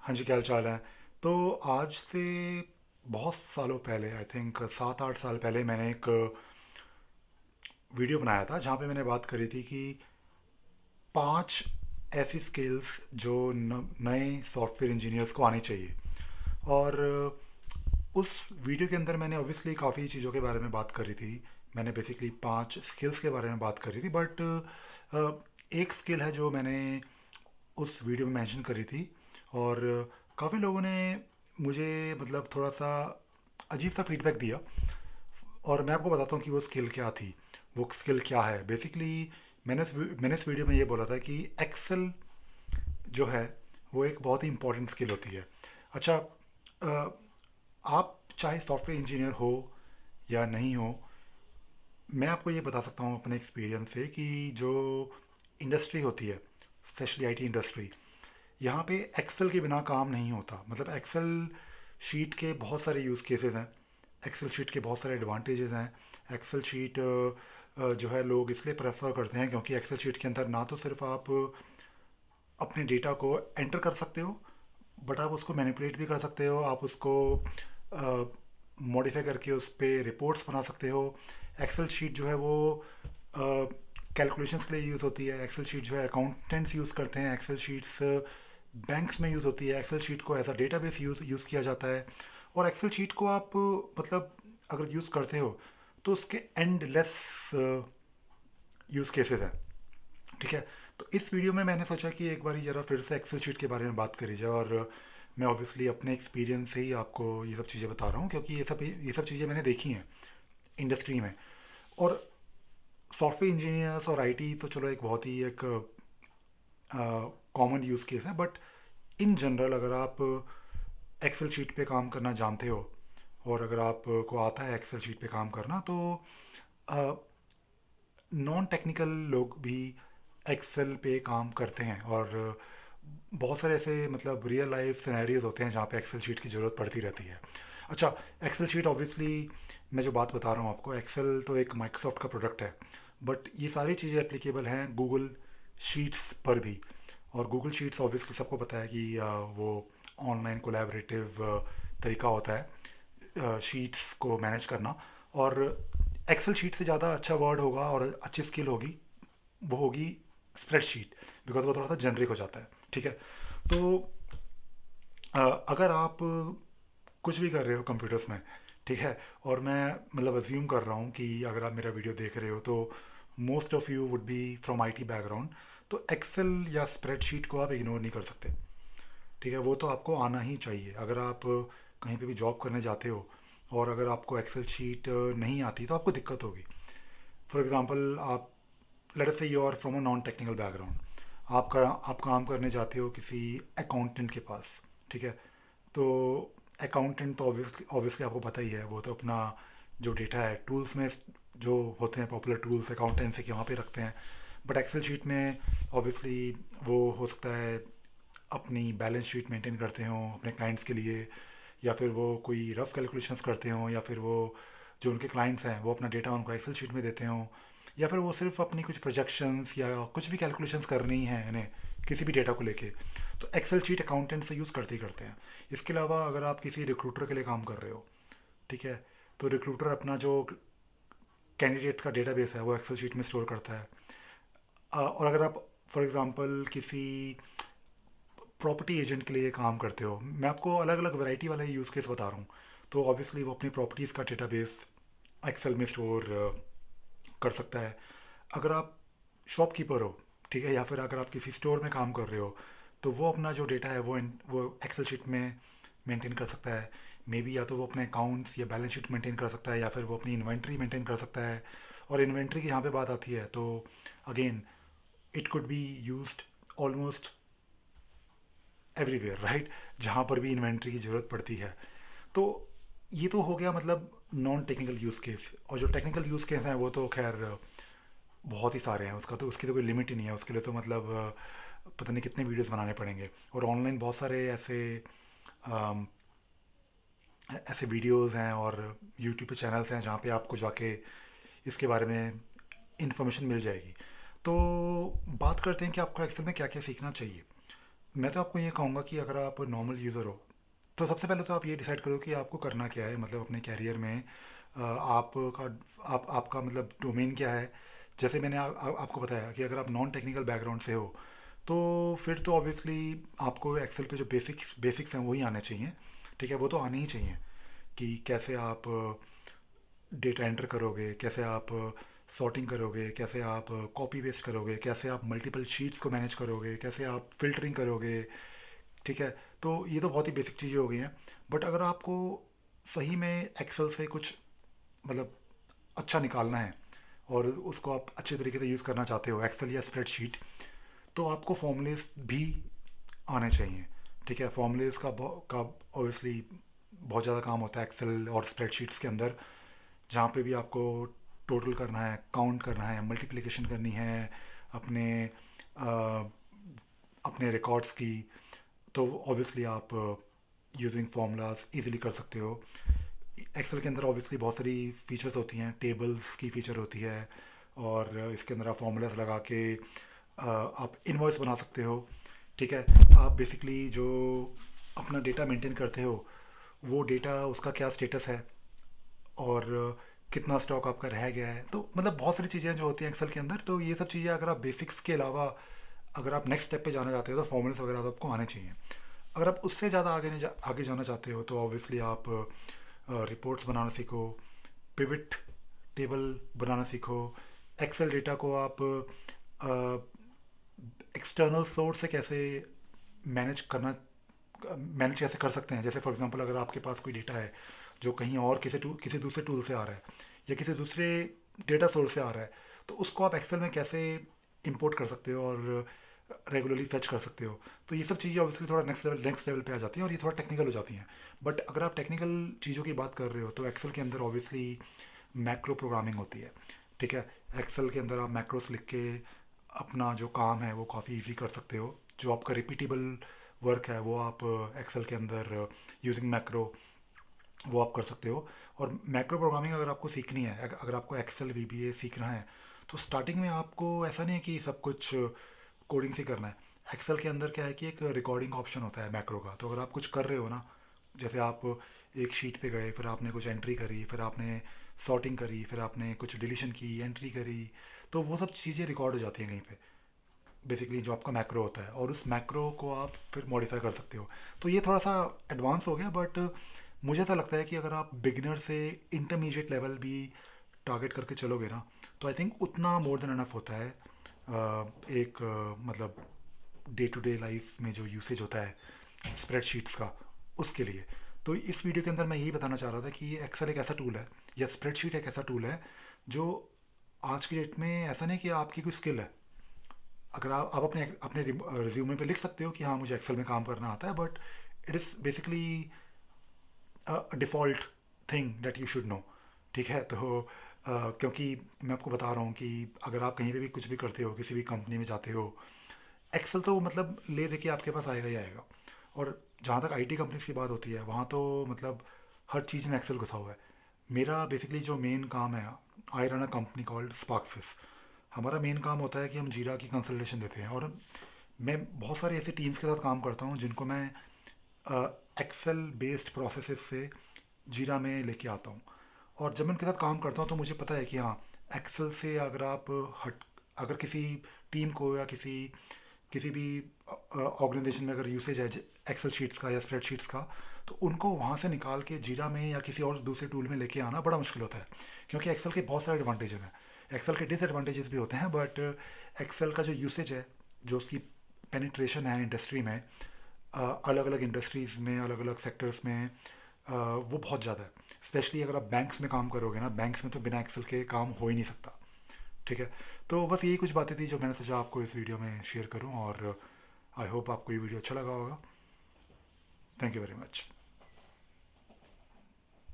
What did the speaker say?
हाँ जी, क्या हाल चाल है? तो आज से बहुत सालों पहले, आई थिंक 7-8 साल पहले, मैंने एक वीडियो बनाया था जहाँ पे मैंने बात करी थी कि 5 ऐसी स्किल्स जो नए सॉफ्टवेयर इंजीनियर्स को आनी चाहिए। और उस वीडियो के अंदर मैंने ऑब्वियसली काफ़ी चीज़ों के बारे में बात करी थी। मैंने बेसिकली 5 स्किल्स के बारे में बात करी थी, बट एक स्किल है जो मैंने उस वीडियो में मेंशन करी थी। और काफ़ी लोगों ने मुझे मतलब थोड़ा सा अजीब सा फीडबैक दिया। और मैं आपको बताता हूँ कि वो स्किल क्या थी। वो स्किल क्या है बेसिकली। मैंने इस वीडियो में ये बोला था कि एक्सेल जो है वो एक बहुत ही इंपॉर्टेंट स्किल होती है। अच्छा, आप चाहे सॉफ्टवेयर इंजीनियर हो या नहीं हो, मैं आपको ये बता सकता हूँ अपने एक्सपीरियंस से कि जो इंडस्ट्री होती है, स्पेशली आईटी इंडस्ट्री, यहाँ पे एक्सेल के बिना काम नहीं होता। मतलब एक्सेल शीट के बहुत सारे यूज़ केसेस हैं। एक्सेल शीट के बहुत सारे एडवांटेजेस हैं। एक्सेल शीट जो है लोग इसलिए प्रेफर करते हैं क्योंकि एक्सेल शीट के अंदर ना तो सिर्फ आप अपने डेटा को एंटर कर सकते हो, बट आप उसको मैनिपुलेट भी कर सकते हो। आप उसको मॉडिफाई करके उस पर रिपोर्ट्स बना सकते हो। एक्सेल शीट जो है वो कैलकुलेशंस के लिए यूज़ होती है। एक्सेल शीट जो है अकाउंटेंट्स यूज़ करते हैं। एक्सेल शीट्स बैंक्स में यूज़ होती है। एक्सेल शीट को एज अ डेटाबेस यूज़ किया जाता है। और एक्सेल शीट को आप मतलब अगर यूज़ करते हो तो उसके एंडलेस यूज़ केसेस हैं। ठीक है। तो इस वीडियो में मैंने सोचा कि एक बार ज़रा फिर से एक्सेल शीट के बारे में बात करी जाए। और मैं ऑब्वियसली अपने एक्सपीरियंस से ही आपको ये सब चीज़ें बता रहा हूँ क्योंकि ये सब चीज़ें मैंने देखी हैं इंडस्ट्री में। और सॉफ्टवेयर इंजीनियर्स और आईटी तो चलो एक बहुत ही एक कॉमन यूज़ केस है, बट इन जनरल अगर आप एक्सेल शीट पे काम करना जानते हो और अगर आपको आता है एक्सेल शीट पे काम करना, तो नॉन टेक्निकल लोग भी एक्सेल पे काम करते हैं। और बहुत सारे ऐसे मतलब रियल लाइफ सिनेरियोज होते हैं जहाँ पे एक्सेल शीट की ज़रूरत पड़ती रहती है। अच्छा, एक्सेल शीट ऑब्वियसली मैं जो बात बता रहा हूँ आपको, एक्सेल तो एक माइक्रोसॉफ्ट का प्रोडक्ट है, बट ये सारी चीज़ें एप्लीकेबल हैं गूगल शीट्स पर भी। और गूगल शीट्स ऑब्वियसली सबको पता है कि वो ऑनलाइन कोलैबोरेटिव तरीका होता है शीट्स को मैनेज करना। और एक्सेल शीट से ज़्यादा अच्छा वर्ड होगा और अच्छी स्किल होगी, वो होगी स्प्रेडशीट, बिकॉज वो थोड़ा सा जेनरिक हो जाता है। ठीक है। तो अगर आप कुछ भी कर रहे हो कंप्यूटर्स में, ठीक है, और मैं मतलब अज्यूम कर रहा हूँ कि अगर आप मेरा वीडियो देख रहे हो तो most of you would be from IT background, तो एक्सेल या स्प्रेडशीट को आप इग्नोर नहीं कर सकते। ठीक है, वो तो आपको आना ही चाहिए। अगर आप कहीं पे भी जॉब करने जाते हो और अगर आपको एक्सेल शीट नहीं आती तो आपको दिक्कत होगी। फॉर एग्ज़ाम्पल, आप let us say you are from a non technical background, आप काम करने जाते हो किसी अकाउंटेंट के पास। ठीक है। तो अकाउंटेंट तो ऑब्वियसली आपको पता ही है, वो तो अपना जो डेटा है टूल्स में जो होते हैं पॉपुलर टूल्स अकाउंटेंसी के वहाँ पे रखते हैं। बट एक्सेल शीट में ऑब्वियसली वो हो सकता है अपनी बैलेंस शीट मेंटेन करते हों अपने क्लाइंट्स के लिए, या फिर वो कोई रफ कैलकुलेशंस करते हों, या फिर वो जो उनके क्लाइंट्स हैं वो अपना डेटा उनको एक्सेल शीट में देते हों, या फिर वो सिर्फ अपनी कुछ प्रोजेक्शंस या कुछ भी कैलकुलेशंस करनी है इन्हें किसी भी डेटा को लेके, तो एक्सेल शीट अकाउंटेंट से यूज़ करते ही करते हैं। इसके अलावा अगर आप किसी रिक्रूटर के लिए काम कर रहे हो, ठीक है, तो रिक्रूटर अपना जो कैंडिडेट्स का डेटाबेस है वो एक्सेल शीट में स्टोर करता है। और अगर आप फॉर एग्जांपल किसी प्रॉपर्टी एजेंट के लिए काम करते हो, मैं आपको अलग अलग वैरायटी वाले यूज़ केस बता रहा हूँ, तो ऑब्वियसली वो अपनी प्रॉपर्टीज़ का डेटाबेस एक्सेल में स्टोर कर सकता है। अगर आप शॉपकीपर हो, ठीक है, या फिर अगर आप किसी स्टोर में काम कर रहे हो, तो वो अपना जो डेटा है वो एक्सेल शीट में मेंटेन कर सकता है। मे बी या तो वो अपने अकाउंट्स या बैलेंस शीट मेंटेन कर सकता है, या फिर वो अपनी इन्वेंट्री मेंटेन कर सकता है। और इन्वेंट्री की यहाँ पे बात आती है तो again it could be used almost everywhere, right, जहाँ पर भी इन्वेंट्री की ज़रूरत पड़ती है। तो ये तो हो गया मतलब नॉन टेक्निकल यूज़ केस। और जो टेक्निकल यूज़ केस हैं वो तो खैर बहुत ही सारे हैं, उसका तो उसकी तो कोई लिमिट ही नहीं है। उसके लिए तो मतलब पता नहीं कितने वीडियोस बनाने पड़ेंगे। और ऑनलाइन बहुत सारे अम, ऐसे वीडियोस हैं और यूट्यूब पे चैनल्स हैं जहाँ पे आपको जाके इसके बारे में इंफॉर्मेशन मिल जाएगी। तो बात करते हैं कि आपको एक्सेल में क्या क्या सीखना चाहिए। मैं तो आपको ये कहूँगा कि अगर आप नॉर्मल यूज़र हो तो सबसे पहले तो आप ये डिसाइड करो कि आपको करना क्या है, मतलब अपने कैरियर में आपका आपका मतलब डोमेन क्या है। जैसे मैंने आपको बताया कि अगर आप नॉन टेक्निकल बैकग्राउंड से हो तो फिर तो ऑब्वियसली आपको एक्सेल पे जो बेसिक्स बेसिक्स हैं वही आने चाहिए। ठीक है, वो तो आने ही चाहिए कि कैसे आप डेटा एंटर करोगे, कैसे आप सॉर्टिंग करोगे, कैसे आप कॉपी पेस्ट करोगे, कैसे आप मल्टीपल शीट्स को मैनेज करोगे, कैसे आप फिल्टरिंग करोगे। ठीक है, तो ये तो बहुत ही बेसिक चीज़ें हो गई हैं। बट अगर आपको सही में एक्सेल से कुछ मतलब अच्छा निकालना है और उसको आप अच्छे तरीके से यूज़ करना चाहते हो, एक्सेल या स्प्रेडशीट, तो आपको फॉर्मूलेस भी आने चाहिए। ठीक है, फॉर्मूलेस का ऑब्वियसली बहुत ज़्यादा काम होता है एक्सेल और स्प्रेडशीट्स के अंदर, जहाँ पे भी आपको टोटल करना है, काउंट करना है, मल्टीप्लिकेशन करनी है अपने अ, अपने रिकॉर्ड्स की, तो ऑब्वियसली आप यूजिंग फार्मूलाज इजीली कर सकते हो। एक्सेल के अंदर ऑब्वियसली बहुत सारी फीचर्स होती हैं, टेबल्स की फीचर होती है, और इसके अंदर आप फार्मूलाज लगा के आप इनवॉइस बना सकते हो। ठीक है, आप बेसिकली जो अपना डेटा मेंटेन करते हो वो डेटा उसका क्या स्टेटस है, और कितना स्टॉक आपका रह गया है, तो मतलब बहुत सारी चीज़ें जो होती हैं एक्सेल के अंदर। तो ये सब चीज़ें अगर आप बेसिक्स के अलावा अगर आप नेक्स्ट स्टेप पे जाना चाहते हो तो फॉर्मूल्स वगैरह तो आपको आने चाहिए। अगर आप उससे ज़्यादा आगे जाना चाहते हो तो ऑब्वियसली आप रिपोर्ट्स बनाना सीखो, पिविट टेबल बनाना सीखो, एक्सेल डेटा को आप एक्सटर्नल सोर्स से कैसे मैनेज करना मैनेज कैसे कर सकते हैं। जैसे फॉर एग्जांपल अगर आपके पास कोई डेटा है जो कहीं और किसी दूसरे टूल से आ रहा है या किसी दूसरे डेटा सोर्स से आ रहा है, तो उसको आप एक्सेल में कैसे इंपोर्ट कर सकते हो और रेगुलरली फेच कर सकते हो। तो ये सब चीज़ें ऑब्वियसली थोड़ा नेक्स्ट लेवल पे आ जाती हैं और ये थोड़ा टेक्निकल हो जाती हैं। बट अगर आप टेक्निकल चीज़ों की बात कर रहे हो तो एक्सेल के अंदर ऑब्वियसली मैक्रो प्रोग्रामिंग होती है। ठीक है, एक्सेल के अंदर आप मैक्रोस लिख के अपना जो काम है वो काफ़ी इजी कर सकते हो। जो आपका रिपीटेबल वर्क है वो आप एक्सेल के अंदर यूजिंग मैक्रो वो आप कर सकते हो। और मैक्रो प्रोग्रामिंग अगर आपको सीखनी है, अगर आपको एक्सेल वीबीए सीखना है, तो स्टार्टिंग में आपको ऐसा नहीं है कि सब कुछ कोडिंग से करना है। एक्सेल के अंदर क्या है कि एक रिकॉर्डिंग ऑप्शन होता है मैक्रो का। तो अगर आप कुछ कर रहे हो ना, जैसे आप एक शीट पे गए, फिर आपने कुछ एंट्री करी, फिर आपने सॉर्टिंग करी, फिर आपने कुछ डिलीशन की, एंट्री करी, तो वो सब चीज़ें रिकॉर्ड हो जाती हैं कहीं पे, बेसिकली जो आपका मैक्रो होता है, और उस मैक्रो को आप फिर मॉडिफाई कर सकते हो। तो ये थोड़ा सा एडवांस हो गया, बट मुझे ऐसा लगता है कि अगर आप बिगिनर से इंटरमीडिएट लेवल भी टारगेट करके चलोगे ना, तो आई थिंक उतना मोर देन अनफ होता है। एक मतलब डे टू डे लाइफ में जो यूसेज होता है स्प्रेडशीट्स का, उसके लिए। तो इस वीडियो के अंदर मैं यही बताना चाह रहा था कि एक्सेल एक ऐसा टूल है या स्प्रेडशीट एक ऐसा टूल है जो आज की डेट में ऐसा नहीं कि आपकी कोई स्किल है। अगर आप अपने अपने रिज्यूमे पे लिख सकते हो कि हाँ मुझे एक्सेल में काम करना आता है, but it is basically default thing that you should know. ठीक है, तो क्योंकि मैं आपको बता रहा हूँ कि अगर आप कहीं पे भी कुछ भी करते हो, किसी भी कंपनी में जाते हो, एक्सेल तो मतलब ले दे के आपके पास आएगा ही आएगा। और जहाँ तक आईटी कंपनीज की बात होती है वहाँ तो मतलब हर चीज़ में एक्सेल घुसा हुआ है। मेरा बेसिकली जो मेन काम है, I run a company called Sparksys. हमारा मेन काम होता है कि हम जीरा की कंसल्टेशन देते हैं, और मैं बहुत सारे ऐसे टीम्स के साथ काम करता हूँ जिनको मैं एक्सेल बेस्ड प्रोसेसेस से जीरा में लेके आता हूँ। और जब मैं उनके साथ काम करता हूँ तो मुझे पता है कि हाँ, एक्सेल से अगर आप हट अगर किसी टीम को या किसी किसी भी ऑर्गेनाइजेशन में अगर यूसेज है एक्सेल शीट्स का या स्प्रेडशीट्स का, तो उनको वहाँ से निकाल के जीरा में या किसी और दूसरे टूल में लेके आना बड़ा मुश्किल होता है। क्योंकि एक्सेल के बहुत सारे एडवांटेज हैं, एक्सेल के डिसएडवांटेजेस भी होते हैं, बट एक्सेल का जो यूसेज है, जो उसकी पेनिट्रेशन है इंडस्ट्री में, अलग अलग इंडस्ट्रीज़ में, अलग अलग सेक्टर्स में, वो बहुत ज़्यादा है। स्पेशली अगर आप बैंक्स में काम करोगे ना, बैंक्स में तो बिना एक्सेल के काम हो ही नहीं सकता। ठीक है, तो बस यही कुछ बातें थी जो मैंने सोचा आपको इस वीडियो में शेयर करूं, और आई होप आपको ये वीडियो अच्छा लगा होगा। Thank you very much.